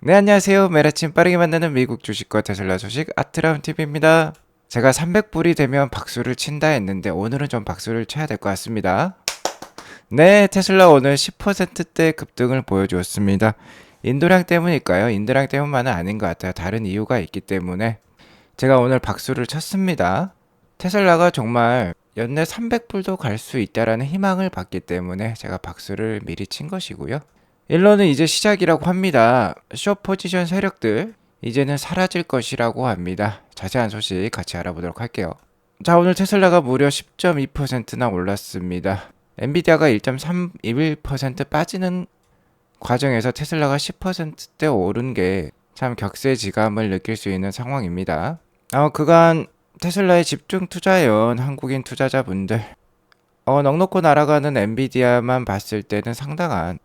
네, 안녕하세요. 매일 아침 빠르게 만나는 미국 주식과 테슬라 소식 아트라운TV입니다. 제가 300불이 되면 박수를 친다 했는데 오늘은 좀 박수를 쳐야 될 것 같습니다. 네, 테슬라 오늘 10%대 급등을 보여주었습니다. 인도량 때문일까요? 인도량 때문만은 아닌 것 같아요. 다른 이유가 있기 때문에 제가 오늘 박수를 쳤습니다. 테슬라가 정말 연내 300불도 갈 수 있다라는 희망을 받기 때문에 제가 박수를 미리 친 것이고요. 일론은 이제 시작이라고 합니다. 숏 포지션 세력들 이제는 사라질 것이라고 합니다. 자세한 소식 같이 알아보도록 할게요. 자, 오늘 테슬라가 무려 10.2%나 올랐습니다. 엔비디아가 1.31% 빠지는 과정에서 테슬라가 10%대 오른 게 참 격세지감을 느낄 수 있는 상황입니다. 그간 테슬라에 집중 투자해온 한국인 투자자분들 넉넉고 날아가는 엔비디아만 봤을 때는 상당한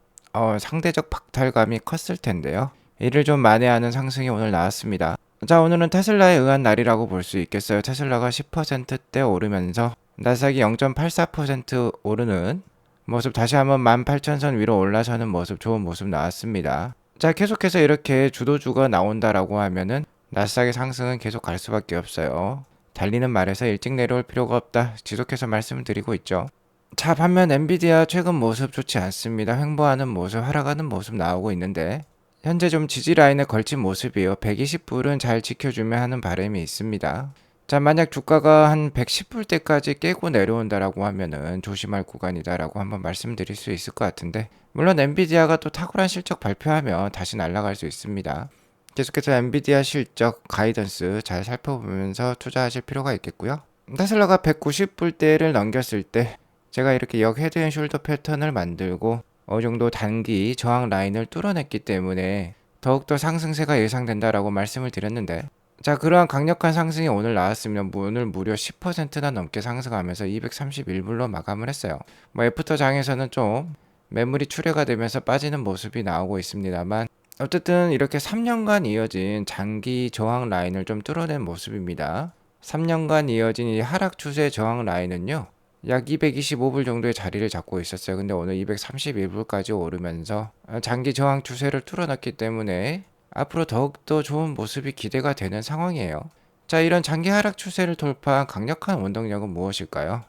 상대적 박탈감이 컸을 텐데요. 이를 좀 만회하는 상승이 오늘 나왔습니다. 자, 오늘은 테슬라에 의한 날이라고 볼 수 있겠어요. 테슬라가 10%대 오르면서 나스닥이 0.84% 오르는 모습, 다시 한번 18,000선 위로 올라서는 모습, 좋은 모습 나왔습니다. 자, 계속해서 이렇게 주도주가 나온다라고 하면은 나스닥의 상승은 계속 갈 수밖에 없어요. 달리는 말에서 일찍 내려올 필요가 없다. 지속해서 말씀을 드리고 있죠. 자, 반면 엔비디아 최근 모습 좋지 않습니다. 횡보하는 모습, 하락하는 모습 나오고 있는데 현재 좀 지지 라인에 걸친 모습이에요. 120불은 잘 지켜주면 하는 바람이 있습니다. 자, 만약 주가가 한 110불대까지 깨고 내려온다라고 하면은 조심할 구간이다라고 한번 말씀드릴 수 있을 것 같은데, 물론 엔비디아가 또 탁월한 실적 발표하면 다시 날아갈 수 있습니다. 계속해서 엔비디아 실적 가이던스 잘 살펴보면서 투자하실 필요가 있겠고요. 테슬라가 190불대를 넘겼을 때 제가 이렇게 역 헤드 앤 숄더 패턴을 만들고 어느 정도 단기 저항 라인을 뚫어냈기 때문에 더욱더 상승세가 예상된다라고 말씀을 드렸는데, 자, 그러한 강력한 상승이 오늘 나왔으면 오늘 무려 10%나 넘게 상승하면서 231불로 마감을 했어요. 애프터 장에서는 좀 매물이 출회가 되면서 빠지는 모습이 나오고 있습니다만, 어쨌든 이렇게 3년간 이어진 장기 저항 라인을 좀 뚫어낸 모습입니다. 3년간 이어진 이 하락 추세 저항 라인은요, 약 225불 정도의 자리를 잡고 있었어요. 근데 오늘 231불까지 오르면서 장기 저항 추세를 뚫어놨기 때문에 앞으로 더욱더 좋은 모습이 기대가 되는 상황이에요. 자, 이런 장기 하락 추세를 돌파한 강력한 원동력은 무엇일까요?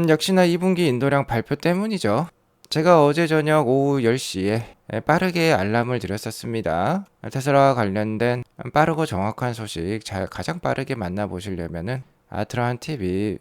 역시나 2분기 인도량 발표 때문이죠. 제가 어제 저녁 오후 10시에 빠르게 알람을 드렸었습니다. 테슬라와 관련된 빠르고 정확한 소식 가장 빠르게 만나보시려면은 아트라한 TV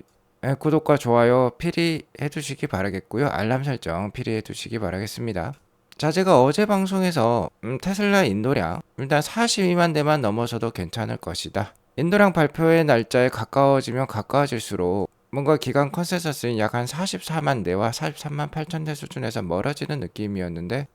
구독과 좋아요 필히 해두시기 바라겠고요. 알람 설정 필히 해두시기 바라겠습니다. 자, 제가 어제 방송에서 테슬라 인도량 일단 42만 대만 넘어서도 괜찮을 것이다. 인도량 발표의 날짜에 가까워지면 가까워질수록 뭔가 기간 컨센서스인 약 한 44만 대와 43만 8천 대 수준에서 멀어지는 느낌이었는데,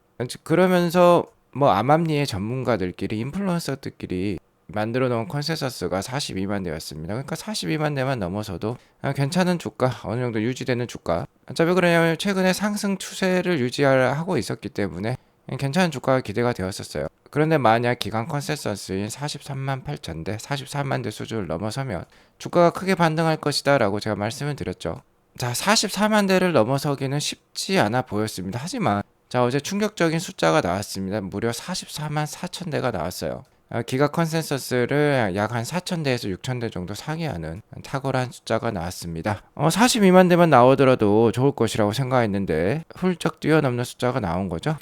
그러면서 암암리의 전문가들끼리 인플루언서들끼리 만들어 놓은 컨센서스가 42만 대였습니다. 그러니까 42만 대만 넘어서도 괜찮은 주가, 어느 정도 유지되는 주가. 자, 왜 그러냐면 최근에 상승 추세를 유지하고 있었기 때문에 괜찮은 주가가 기대가 되었었어요. 그런데 만약 기간 컨센서스인 43만 8천 대, 44만 대 수준을 넘어서면 주가가 크게 반등할 것이다 라고 제가 말씀을 드렸죠. 자, 44만 대를 넘어서기는 쉽지 않아 보였습니다. 하지만 자, 어제 충격적인 숫자가 나왔습니다. 무려 44만 4천 대가 나왔어요. 기가 컨센서스를 약 한 4,000대에서 6,000대 정도 상회하는 탁월한 숫자가 나왔습니다. 42만 대만 나오더라도 좋을 것이라고 생각했는데 훌쩍 뛰어넘는 숫자가 나온 거죠.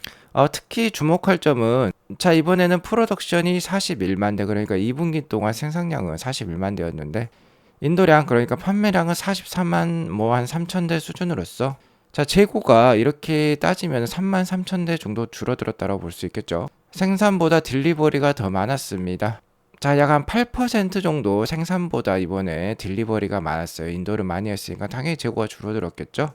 특히 주목할 점은 자, 이번에는 프로덕션이 41만 대, 그러니까 2분기 동안 생산량은 41만 대였는데 인도량, 그러니까 판매량은 43만 한 3,000대 수준으로서 자, 재고가 이렇게 따지면 3만 3천 대 정도 줄어들었다고 볼 수 있겠죠. 생산보다 딜리버리가 더 많았습니다. 자, 약 한 8% 정도 생산보다 이번에 딜리버리가 많았어요. 인도를 많이 했으니까 당연히 재고가 줄어들었겠죠.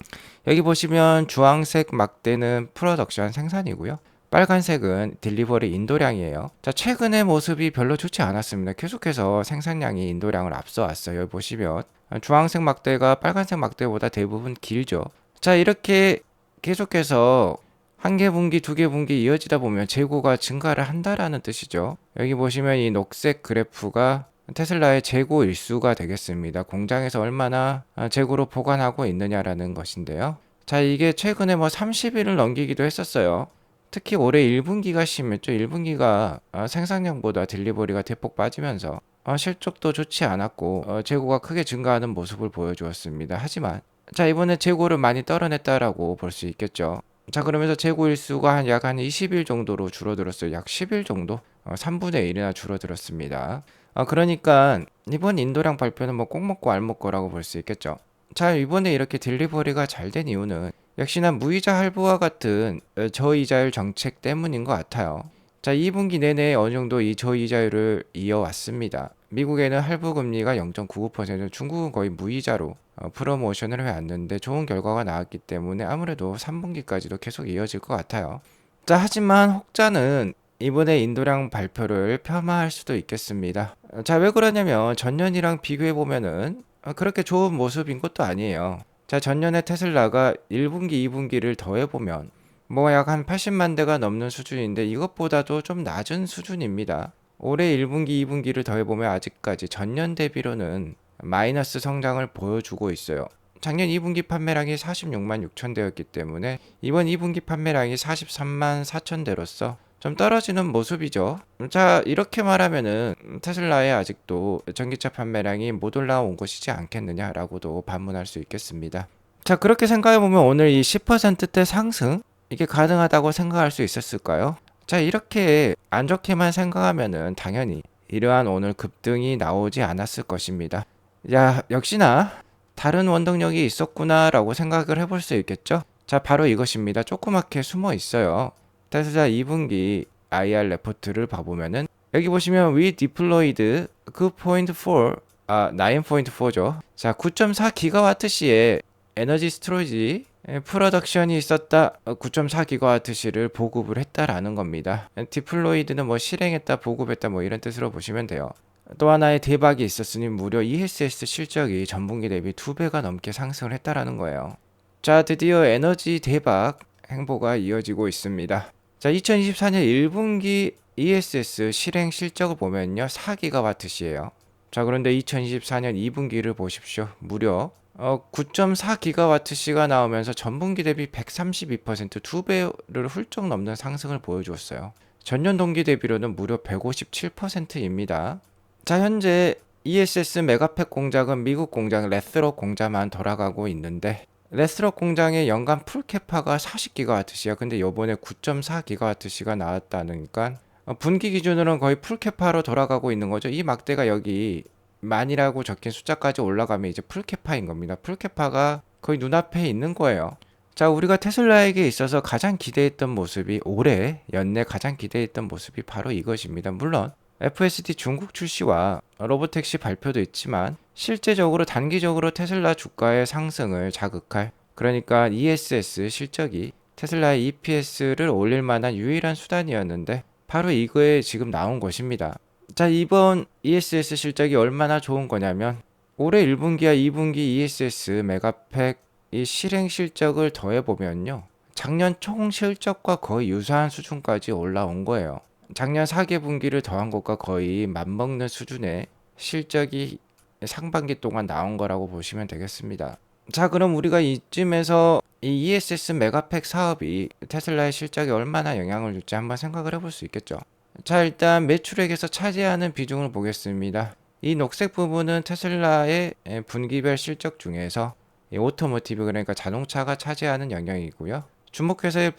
여기 보시면 주황색 막대는 프로덕션 생산이고요. 빨간색은 딜리버리 인도량이에요. 자, 최근의 모습이 별로 좋지 않았습니다. 계속해서 생산량이 인도량을 앞서왔어요. 여기 보시면 주황색 막대가 빨간색 막대보다 대부분 길죠. 자, 이렇게 계속해서 한 개 분기, 두 개 분기 이어지다 보면 재고가 증가를 한다라는 뜻이죠. 여기 보시면 이 녹색 그래프가 테슬라의 재고 일수가 되겠습니다. 공장에서 얼마나 재고로 보관하고 있느냐라는 것인데요. 자, 이게 최근에 30일을 넘기기도 했었어요. 특히 올해 1분기가 심했죠. 1분기가 생산량보다 딜리버리가 대폭 빠지면서 실적도 좋지 않았고 재고가 크게 증가하는 모습을 보여주었습니다. 하지만 자, 이번에 재고를 많이 떨어냈다라고 볼 수 있겠죠. 자, 그러면서 재고 일수가 약 한 20일 정도로 줄어들었어요. 약 10일 정도? 3분의 1이나 줄어들었습니다. 그러니까 이번 인도량 발표는 뭐 꼭 먹고 알 먹고라고 볼 수 있겠죠. 자, 이번에 이렇게 딜리버리가 잘 된 이유는 역시나 무이자 할부와 같은 저이자율 정책 때문인 것 같아요. 자, 2분기 내내 어느 정도 이 저이자율을 이어왔습니다. 미국에는 할부 금리가 0.99%, 중국은 거의 무이자로 프로모션을 해왔는데 좋은 결과가 나왔기 때문에 아무래도 3분기까지도 계속 이어질 것 같아요. 자, 하지만 혹자는 이번에 인도량 발표를 폄하할 수도 있겠습니다. 자, 왜 그러냐면 전년이랑 비교해 보면은 그렇게 좋은 모습인 것도 아니에요. 자, 전년에 테슬라가 1분기, 2분기를 더해보면 뭐 약 한 80만 대가 넘는 수준인데 이것보다도 좀 낮은 수준입니다. 올해 1분기, 2분기를 더해보면 아직까지 전년 대비로는 마이너스 성장을 보여주고 있어요. 작년 2분기 판매량이 46만 6천 대였기 때문에 이번 2분기 판매량이 43만 4천 대로서 좀 떨어지는 모습이죠. 자, 이렇게 말하면은 테슬라에 아직도 전기차 판매량이 못 올라온 것이지 않겠느냐라고도 반문할 수 있겠습니다. 자, 그렇게 생각해보면 오늘 이 10%대 상승 이게 가능하다고 생각할 수 있었을까요? 자, 이렇게 안 좋게만 생각하면은 당연히 이러한 오늘 급등이 나오지 않았을 것입니다. 야, 역시나 다른 원동력이 있었구나라고 생각을 해볼 수 있겠죠? 자, 바로 이것입니다. 조그맣게 숨어 있어요. 테슬라 2분기 IR 레포트를 봐보면은 여기 보시면 we deployed 9.4죠. 자, 9.4GWh의 에너지 스토리지 프로덕션이 있었다. 9.4GWh를 보급을 했다라는 겁니다. 디플로이드는 뭐 실행했다, 보급했다 뭐 이런 뜻으로 보시면 돼요. 또 하나의 대박이 있었으니 무려 ESS 실적이 전분기 대비 2배가 넘게 상승을 했다라는 거예요. 자, 드디어 에너지 대박 행보가 이어지고 있습니다. 자, 2024년 1분기 ESS 실행 실적을 보면요 4GWh예요. 자, 그런데 2024년 2분기를 보십시오. 무려 9.4GWh가 나오면서 전분기 대비 132% 2배를 훌쩍 넘는 상승을 보여주었어요. 전년 동기 대비로는 무려 157%입니다. 자, 현재 ESS 메가팩 공장은 미국 공장 레스럭 공장만 돌아가고 있는데 레스럭 공장의 연간 풀캐파가 40GWh야. 근데 요번에 9.4GWh가 나왔다니까 분기 기준으로는 거의 풀캐파로 돌아가고 있는 거죠. 이 막대가 여기 만이라고 적힌 숫자까지 올라가면 이제 풀캐파인 겁니다. 풀캐파가 거의 눈앞에 있는 거예요. 자, 우리가 테슬라에게 있어서 가장 기대했던 모습이 올해 연내 가장 기대했던 모습이 바로 이것입니다. 물론 FSD 중국 출시와 로보택시 발표도 있지만 실제적으로 단기적으로 테슬라 주가의 상승을 자극할, 그러니까 ESS 실적이 테슬라의 EPS를 올릴 만한 유일한 수단이었는데 바로 이거에 지금 나온 것입니다. 자, 이번 ESS 실적이 얼마나 좋은 거냐면 올해 1분기와 2분기 ESS 메가팩 이 실행 실적을 더해보면요 작년 총 실적과 거의 유사한 수준까지 올라온 거예요. 작년 4개분기를 더한 것과 거의 맞먹는 수준의 실적이 상반기 동안 나온 거라고 보시면 되겠습니다. 자, 그럼 우리가 이쯤에서 이 ESS 메가팩 사업이 테슬라의 실적에 얼마나 영향을 줄지 한번 생각을 해볼 수 있겠죠. 자, 일단 매출액에서 차지하는 비중을 보겠습니다. 이 녹색 부분은 테슬라의 분기별 실적 중에서 이 오토모티브, 그러니까 자동차가 차지하는 영역이고요. 주목해서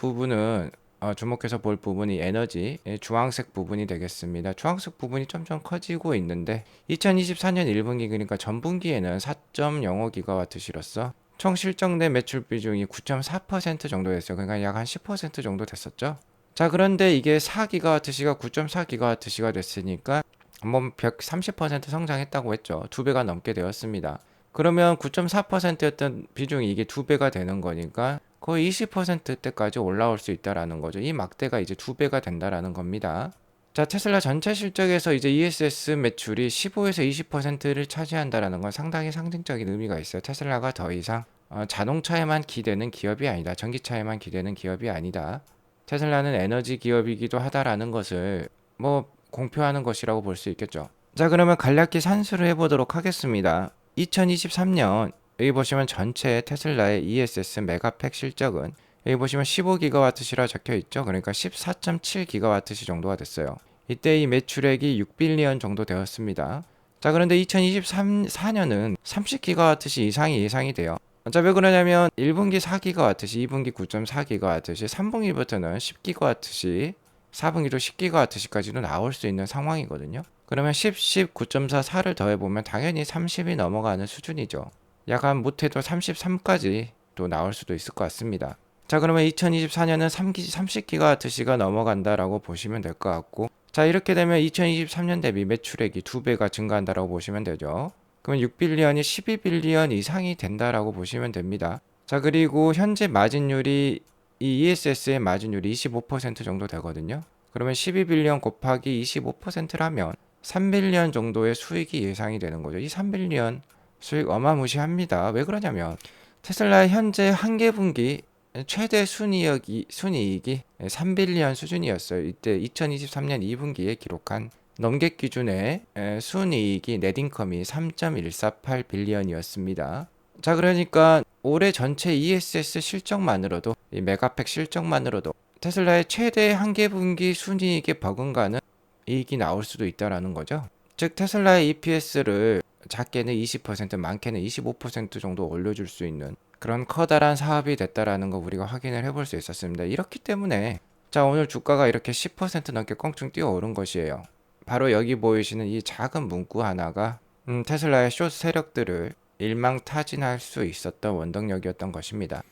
볼 부분이 에너지 주황색 부분이 되겠습니다. 주황색 부분이 점점 커지고 있는데 2024년 1분기, 그러니까 전분기에는 4.05GWh로서 총 실적 내 매출 비중이 9.4% 정도 됐어요. 그러니까 약 한 10% 정도 됐었죠. 자, 그런데 이게 4GWh가 9.4GWh가 됐으니까 뭐 130% 성장했다고 했죠. 2배가 넘게 되었습니다. 그러면 9.4%였던 비중이 이게 2배가 되는 거니까 거의 20%대까지 올라올 수 있다라는 거죠. 이 막대가 이제 2배가 된다라는 겁니다. 자, 테슬라 전체 실적에서 이제 ESS 매출이 15에서 20%를 차지한다라는 건 상당히 상징적인 의미가 있어요. 테슬라가 더 이상 자동차에만 기대는 기업이 아니다. 전기차에만 기대는 기업이 아니다. 테슬라는 에너지 기업이기도 하다라는 것을 뭐 공표하는 것이라고 볼 수 있겠죠. 자, 그러면 간략히 산수를 해보도록 하겠습니다. 2023년 여기 보시면 전체 테슬라의 ESS 메가팩 실적은 여기 보시면 15GWh라 적혀 있죠. 그러니까 14.7GWh 정도가 됐어요. 이때 이 매출액이 6빌리언 정도 되었습니다. 자, 그런데 2023년은 30GWh 이상이 예상이 돼요. 자, 왜 그러냐면 1분기 4GWh, 2분기 9.4GWh, 3분기부터는 10GWh, 4분기도 10GWh까지도 나올 수 있는 상황이거든요. 그러면 10, 10, 9.4, 4를 더해보면 당연히 30이 넘어가는 수준이죠. 약간 못해도 33까지 또 나올 수도 있을 것 같습니다. 자, 그러면 2024년은 30GWh가 넘어간다라고 보시면 될 것 같고, 자, 이렇게 되면 2023년 대비 매출액이 2배가 증가한다라고 보시면 되죠. 그러면 6빌리언이 12빌리언 이상이 된다라고 보시면 됩니다. 자, 그리고 현재 마진율이 이 ESS의 마진율이 25% 정도 되거든요. 그러면 12빌리언 곱하기 25%라면 3빌리언 정도의 수익이 예상이 되는 거죠. 이 3빌리언 수익 어마무시합니다. 왜 그러냐면 테슬라의 현재 한개 분기 최대 순이익이 3빌리언 수준이었어요. 이때 2023년 2분기에 기록한 넘객 기준의 순이익이 넷인컴이 3.148빌리언이었습니다. 자, 그러니까 올해 전체 ESS 실적만으로도 이 메가팩 실적만으로도 테슬라의 최대 한개 분기 순이익에 버금가는 이익이 나올 수도 있다라는 거죠. 즉 테슬라의 EPS를 작게는 20%, 많게는 25% 정도 올려줄 수 있는 그런 커다란 사업이 됐다라는 거 우리가 확인을 해볼 수 있었습니다. 이렇기 때문에 자, 오늘 주가가 이렇게 10% 넘게 껑충 뛰어오른 것이에요. 바로 여기 보이시는 이 작은 문구 하나가 테슬라의 숏 세력들을 일망타진할 수 있었던 원동력이었던 것입니다.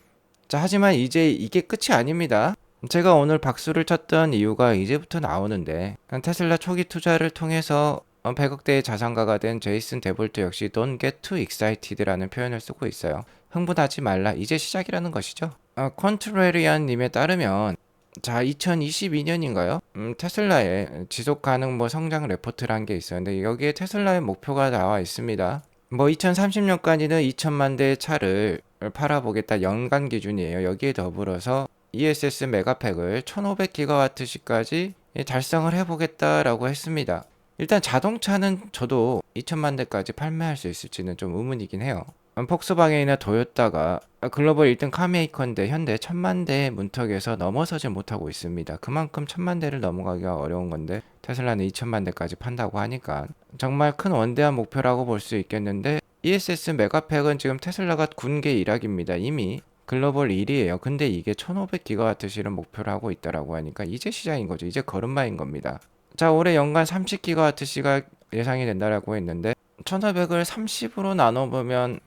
자, 하지만 이제 이게 끝이 아닙니다. 제가 오늘 박수를 쳤던 이유가 이제부터 나오는데 테슬라 초기 투자를 통해서 100억대의 자산가가 된 제이슨 데볼트 역시 Don't get too excited라는 표현을 쓰고 있어요. 흥분하지 말라. 이제 시작이라는 것이죠. 콘트레리안 님에 따르면 자, 2022년인가요? 테슬라의 지속가능 성장 레포트라는 게 있었는데 여기에 테슬라의 목표가 나와 있습니다. 2030년까지는 2천만 대의 차를 팔아보겠다 연간 기준이에요. 여기에 더불어서 ESS 메가팩을 1500GWh까지 달성을 해보겠다라고 했습니다. 일단 자동차는 저도 2천만 대까지 판매할 수 있을지는 좀 의문이긴 해요. 폭스바겐이나 도요타가 글로벌 1등 카메이커인데 현대 1000만 대의 문턱에서 넘어서지 못하고 있습니다. 그만큼 1000만 대를 넘어가기가 어려운 건데 테슬라는 2000만 대까지 판다고 하니까 정말 큰 원대한 목표라고 볼 수 있겠는데 ESS 메가팩은 지금 테슬라가 군계 일학입니다. 이미 글로벌 1위예요. 근데 이게 1500GWh를 목표로 하고 있다라고 하니까 이제 시작인 거죠. 이제 걸음마인 겁니다. 자, 올해 연간 30GWh가 예상이 된다라고 했는데 1500을 30으로 나눠보면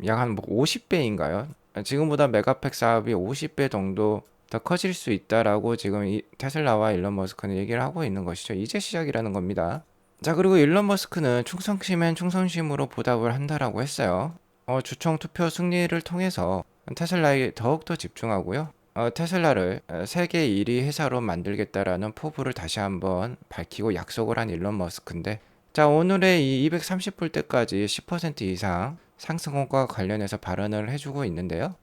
약 한 50배인가요? 지금보다 메가팩 사업이 50배 정도 더 커질 수 있다라고 지금 테슬라와 일론 머스크는 얘기를 하고 있는 것이죠. 이제 시작이라는 겁니다. 자, 그리고 일론 머스크는 충성심엔 충성심으로 보답을 한다라고 했어요. 주총 투표 승리를 통해서 테슬라에 더욱더 집중하고요. 테슬라를 세계 1위 회사로 만들겠다라는 포부를 다시 한번 밝히고 약속을 한 일론 머스크인데 자, 오늘의 이 230불대까지 10% 이상 상승과 관련해서 발언을 해주고 있는데요.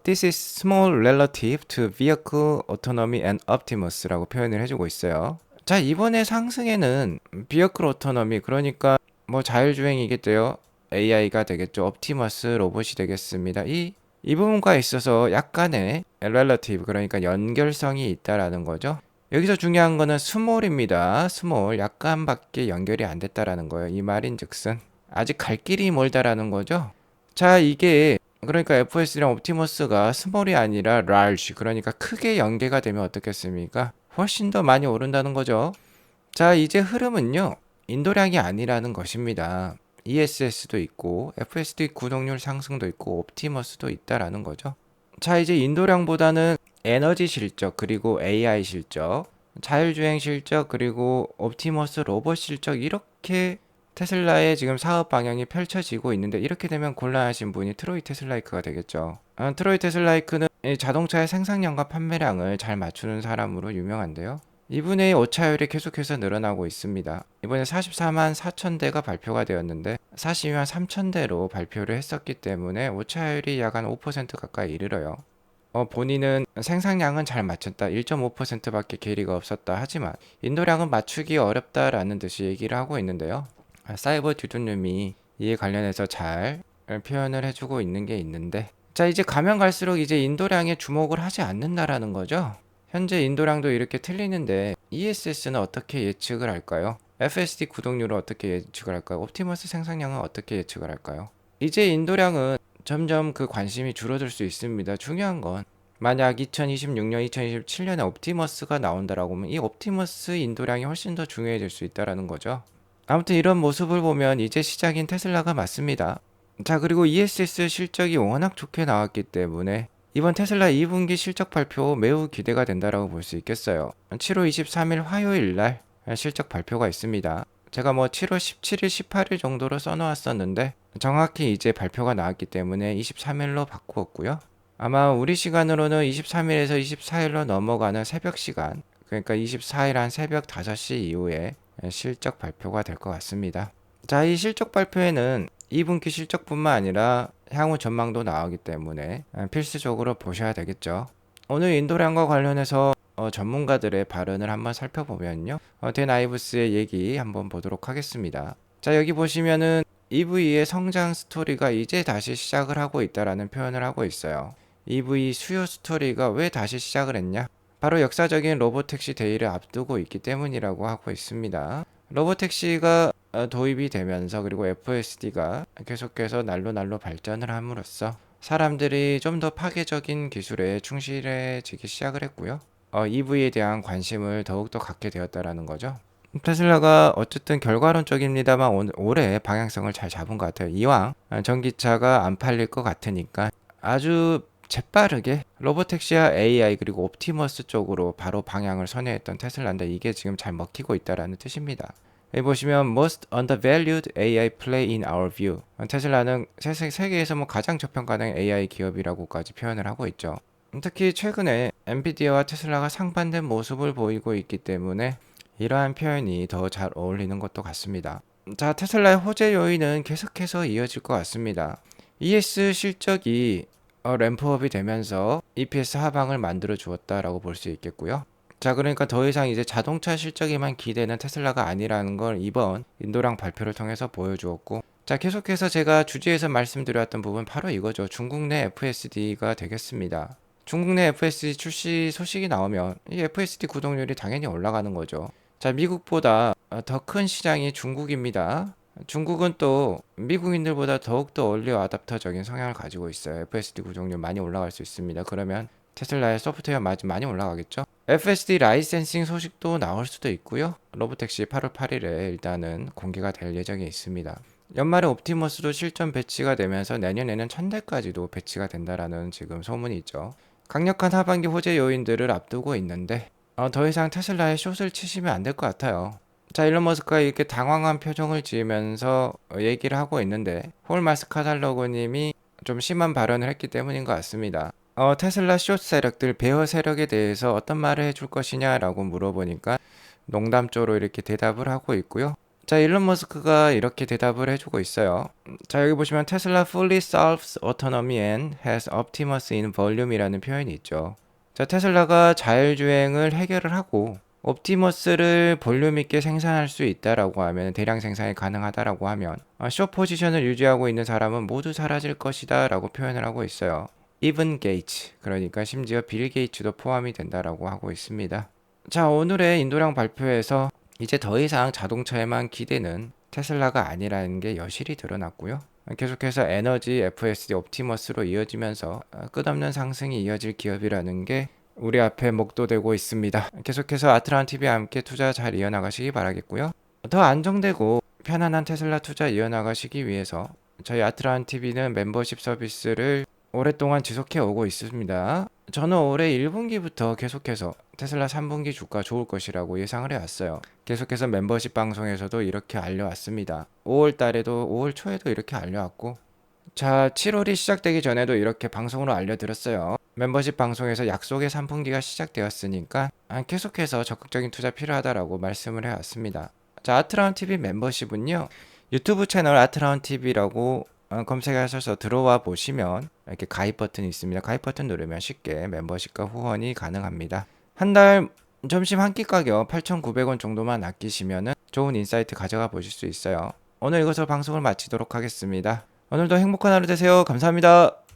This is small relative to vehicle autonomy and Optimus라고 표현을 해주고 있어요. 자, 이번에 상승에는 vehicle autonomy 그러니까 자율주행이겠죠. AI가 되겠죠. 옵티머스 로봇이 되겠습니다. 이 부분과 있어서 약간의 relative 그러니까 연결성이 있다라는 거죠. 여기서 중요한 거는 스몰입니다. 스몰 약간밖에 연결이 안 됐다라는 거예요. 이 말인즉슨 아직 갈 길이 멀다라는 거죠. 자, 이게 그러니까 FS랑 옵티머스가 스몰이 아니라 large 그러니까 크게 연계가 되면 어떻겠습니까? 훨씬 더 많이 오른다는 거죠. 자, 이제 흐름은요. 인도량이 아니라는 것입니다. ESS도 있고 FSD 구동률 상승도 있고 옵티머스도 있다라는 거죠. 자, 이제 인도량보다는 에너지 실적 그리고 AI 실적 자율주행 실적 그리고 옵티머스 로봇 실적 이렇게 테슬라의 지금 사업 방향이 펼쳐지고 있는데 이렇게 되면 곤란하신 분이 트로이 테슬라이크가 되겠죠. 트로이 테슬라이크는 자동차의 생산량과 판매량을 잘 맞추는 사람으로 유명한데요. 이분의 오차율이 계속해서 늘어나고 있습니다. 이번에 44만 4천 대가 발표가 되었는데 42만 3천 대로 발표를 했었기 때문에 오차율이 약 한 5% 가까이 이르러요. 본인은 생산량은 잘 맞췄다. 1.5%밖에 괴리가 없었다. 하지만 인도량은 맞추기 어렵다라는 듯이 얘기를 하고 있는데요. 사이버 듀드님이 이에 관련해서 잘 표현을 해주고 있는 게 있는데 자, 이제 가면 갈수록 이제 인도량에 주목을 하지 않는다라는 거죠. 현재 인도량도 이렇게 틀리는데 ESS는 어떻게 예측을 할까요? FSD 구독률을 어떻게 예측을 할까요? 옵티머스 생산량은 어떻게 예측을 할까요? 이제 인도량은 점점 그 관심이 줄어들 수 있습니다. 중요한 건 만약 2026년, 2027년에 옵티머스가 나온다라고 하면 이 옵티머스 인도량이 훨씬 더 중요해질 수 있다라는 거죠. 아무튼 이런 모습을 보면 이제 시작인 테슬라가 맞습니다. 자, 그리고 ESS 실적이 워낙 좋게 나왔기 때문에 이번 테슬라 2분기 실적 발표 매우 기대가 된다라고 볼 수 있겠어요. 7월 23일 화요일 날 실적 발표가 있습니다. 제가 뭐 7월 17일, 18일 정도로 써놓았었는데 정확히 이제 발표가 나왔기 때문에 23일로 바꾸었고요. 아마 우리 시간으로는 23일에서 24일로 넘어가는 새벽 시간, 그러니까 24일 한 새벽 5시 이후에 실적 발표가 될 것 같습니다. 자, 이 실적 발표에는 2분기 실적뿐만 아니라 향후 전망도 나오기 때문에 필수적으로 보셔야 되겠죠. 오늘 인도량과 관련해서 전문가들의 발언을 한번 살펴보면요. 댄 아이브스의 얘기 한번 보도록 하겠습니다. 자, 여기 보시면은 EV의 성장 스토리가 이제 다시 시작을 하고 있다라는 표현을 하고 있어요. EV 수요 스토리가 왜 다시 시작을 했냐? 바로 역사적인 로보택시 데이를 앞두고 있기 때문이라고 하고 있습니다. 로보택시가 도입이 되면서 그리고 FSD가 계속해서 날로 발전을 함으로써 사람들이 좀 더 파괴적인 기술에 충실해지기 시작을 했고요. EV에 대한 관심을 더욱더 갖게 되었다라는 거죠. 테슬라가 어쨌든 결과론적입니다만 올해 방향성을 잘 잡은 것 같아요. 이왕 전기차가 안 팔릴 것 같으니까 아주 재빠르게 로보택시와 AI 그리고 옵티머스 쪽으로 바로 방향을 선회했던 테슬라인데 이게 지금 잘 먹히고 있다라는 뜻입니다. 여기 보시면 Most undervalued AI play in our view. 테슬라는 세계에서 뭐 가장 저평가된 AI 기업이라고까지 표현을 하고 있죠. 특히 최근에 엔비디아와 테슬라가 상반된 모습을 보이고 있기 때문에 이러한 표현이 더 잘 어울리는 것도 같습니다. 자, 테슬라의 호재 요인은 계속해서 이어질 것 같습니다. ES 실적이 램프업이 되면서 EPS 하방을 만들어 주었다라고 볼 수 있겠고요. 자, 그러니까 더 이상 이제 자동차 실적에만 기대는 테슬라가 아니라는 걸 이번 인도량 발표를 통해서 보여주었고, 자, 계속해서 제가 주제에서 말씀드렸던 부분 바로 이거죠. 중국 내 FSD가 되겠습니다. 중국 내 FSD 출시 소식이 나오면 이 FSD 구독률이 당연히 올라가는 거죠. 자, 미국보다 더 큰 시장이 중국입니다. 중국은 또 미국인들보다 더욱더 얼리 어댑터적인 성향을 가지고 있어요. FSD 구독률 많이 올라갈 수 있습니다. 그러면 테슬라의 소프트웨어 많이 올라가겠죠. FSD 라이센싱 소식도 나올 수도 있고요. 로보택시 8월 8일에 일단은 공개가 될 예정에 있습니다. 연말에 옵티머스도 실전 배치가 되면서 내년에는 1000대까지도 배치가 된다라는 지금 소문이 있죠. 강력한 하반기 호재 요인들을 앞두고 있는데 더 이상 테슬라에 숏을 치시면 안 될 것 같아요. 자, 일론 머스크가 이렇게 당황한 표정을 지으면서 얘기를 하고 있는데 폴 마스카달러그 님이 좀 심한 발언을 했기 때문인 것 같습니다. 테슬라 숏 세력들, 베어 세력에 대해서 어떤 말을 해줄 것이냐라고 물어보니까 농담조로 이렇게 대답을 하고 있고요. 자, 일론 머스크가 이렇게 대답을 해주고 있어요. 자, 여기 보시면 테슬라 fully solves autonomy and has Optimus in volume이라는 표현이 있죠. 자, 테슬라가 자율주행을 해결을 하고 옵티머스를 볼륨 있게 생산할 수 있다라고 하면 대량 생산이 가능하다라고 하면 숏 포지션을 유지하고 있는 사람은 모두 사라질 것이다 라고 표현을 하고 있어요. Even 게이츠, 그러니까 심지어 빌 게이츠도 포함이 된다라고 하고 있습니다. 자, 오늘의 인도량 발표에서 이제 더 이상 자동차에만 기대는 테슬라가 아니라는 게 여실히 드러났고요. 계속해서 에너지, FSD, 옵티머스로 이어지면서 끝없는 상승이 이어질 기업이라는 게 우리 앞에 목도되고 있습니다. 계속해서 아트라운 TV와 함께 투자 잘 이어나가시기 바라겠고요. 더 안정되고 편안한 테슬라 투자 이어나가시기 위해서 저희 아트라운 TV는 멤버십 서비스를 오랫동안 지속해 오고 있습니다. 저는 올해 1분기부터 계속해서 테슬라 3분기 주가 좋을 것이라고 예상을 해왔어요. 계속해서 멤버십 방송에서도 이렇게 알려왔습니다. 5월 달에도 5월 초에도 이렇게 알려왔고, 자, 7월이 시작되기 전에도 이렇게 방송으로 알려드렸어요. 멤버십 방송에서 약속의 3분기가 시작되었으니까 계속해서 적극적인 투자 필요하다라고 말씀을 해왔습니다. 자, 아트라운 TV 멤버십은요, 유튜브 채널 아트라운 TV라고 검색하셔서 들어와 보시면 이렇게 가입 버튼이 있습니다. 가입 버튼 누르면 쉽게 멤버십과 후원이 가능합니다. 한 달 점심 한 끼 가격 8,900원 정도만 아끼시면 좋은 인사이트 가져가 보실 수 있어요. 오늘 이것으로 방송을 마치도록 하겠습니다. 오늘도 행복한 하루 되세요. 감사합니다.